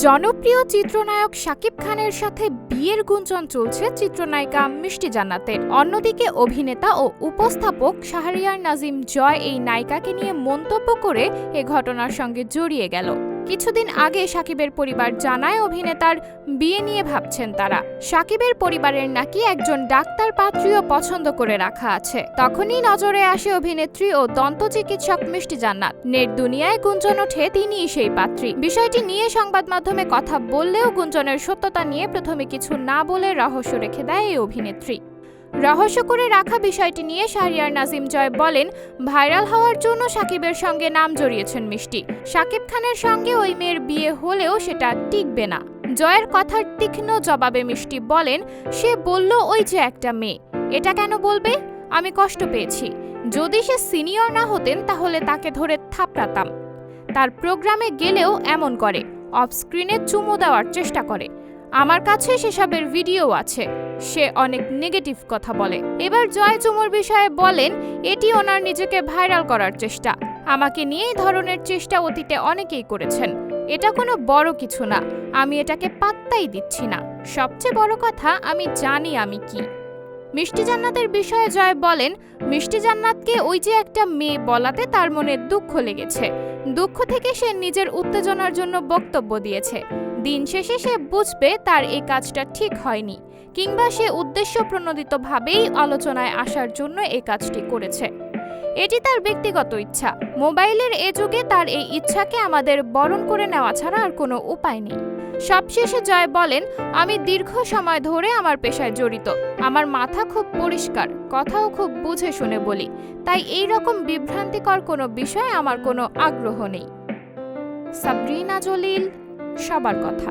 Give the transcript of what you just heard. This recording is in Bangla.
জনপ্রিয় চিত্রনায়ক শাকিব খানের সাথে বিয়ের গুঞ্জন চলছে চিত্রনায়িকা মিষ্টি জান্নাতের। অন্যদিকে অভিনেতা ও উপস্থাপক শাহরিয়ার নাজিম জয় এই নায়িকাকে নিয়ে মন্তব্য করে এ ঘটনার সঙ্গে জড়িয়ে গেল। কিছুদিন আগে শাকিবের পরিবার জানায় অভিনেতার বিয়ে নিয়ে ভাবছেন তারা। শাকিবের পরিবারের নাকি একজন ডাক্তার পাত্রীও পছন্দ করে রাখা আছে। তখনই নজরে আসে অভিনেত্রী ও দন্ত চিকিৎসক মিষ্টি জান্নাত। নেট দুনিয়ায় গুঞ্জন ওঠে তিনিই সেই পাত্রী। বিষয়টি নিয়ে সংবাদ মাধ্যমে কথা বললেও গুঞ্জনের সত্যতা নিয়ে প্রথমে কিছু না বলে রহস্য রেখে দেয় এই অভিনেত্রী। রহস্য করে রাখা বিষয়টি নিয়ে শাহরিয়ার নাজিম জয় বলেন, ভাইরাল হওয়ার জন্য শাকিবের সঙ্গে নাম জড়িয়েছেন মিষ্টি। শাকিব খানের সঙ্গে ওই মেয়ের বিয়ে হলেও সেটা টিকবে না। জয়ের কথার তীক্ষ্ণ জবাবে মিষ্টি বলেন, সে বলল ওই যে একটা মেয়ে, এটা কেন বলবে? আমি কষ্ট পেয়েছি। যদি সে সিনিয়র না হতেন তাহলে তাকে ধরে থাপড়াতাম। তার প্রোগ্রামে গেলেও এমন করে, অফ স্ক্রিনে চুমু দেওয়ার চেষ্টা করে। আমার কাছে সেসবের ভিডিও আছে। সে অনেক নেগেটিভ কথা বলে। এবার জয় চুমুর বিষয়ে বলেন, এটি ওনার নিজেকে ভাইরাল করার চেষ্টা। আমাকে নিয়ে এই ধরনের চেষ্টা অতীতে অনেকেই করেছেন। এটা কোনো বড় কিছু না। আমি এটাকে পাত্তাই দিচ্ছি না। সবচেয়ে বড় কথা, আমি জানি আমি কি। মিষ্টি জান্নাতের বিষয়ে জয় বলেন, মিষ্টি জান্নাতকে ওই যে একটা মেয়ে বলাতে তার মনে দুঃখ লেগেছে। দুঃখ থেকে সে নিজের উত্তেজনার জন্য বক্তব্য দিয়েছে। দিন শেষে সে বুঝবে তার এই কাজটা ঠিক হয়নি, কিংবা সে উদ্দেশ্যপ্রণোদিতভাবেই আলোচনায় আসার জন্য এই কাজটি করেছে। এটি তার ব্যক্তিগত ইচ্ছা। মোবাইলের এ যুগে তার এই ইচ্ছাকে আমাদের বরণ করে নেওয়া ছাড়া আর কোনো উপায় নেই। সবশেষে জয় বলেন, আমি দীর্ঘ সময় ধরে আমার পেশায় জড়িত। আমার মাথা খুব পরিষ্কার, কথাও খুব বুঝে শুনে বলি। তাই এই রকম বিভ্রান্তিকর কোনো বিষয়ে আমার কোনো আগ্রহ নেই। সাবরিনা জলিল, সবার কথা।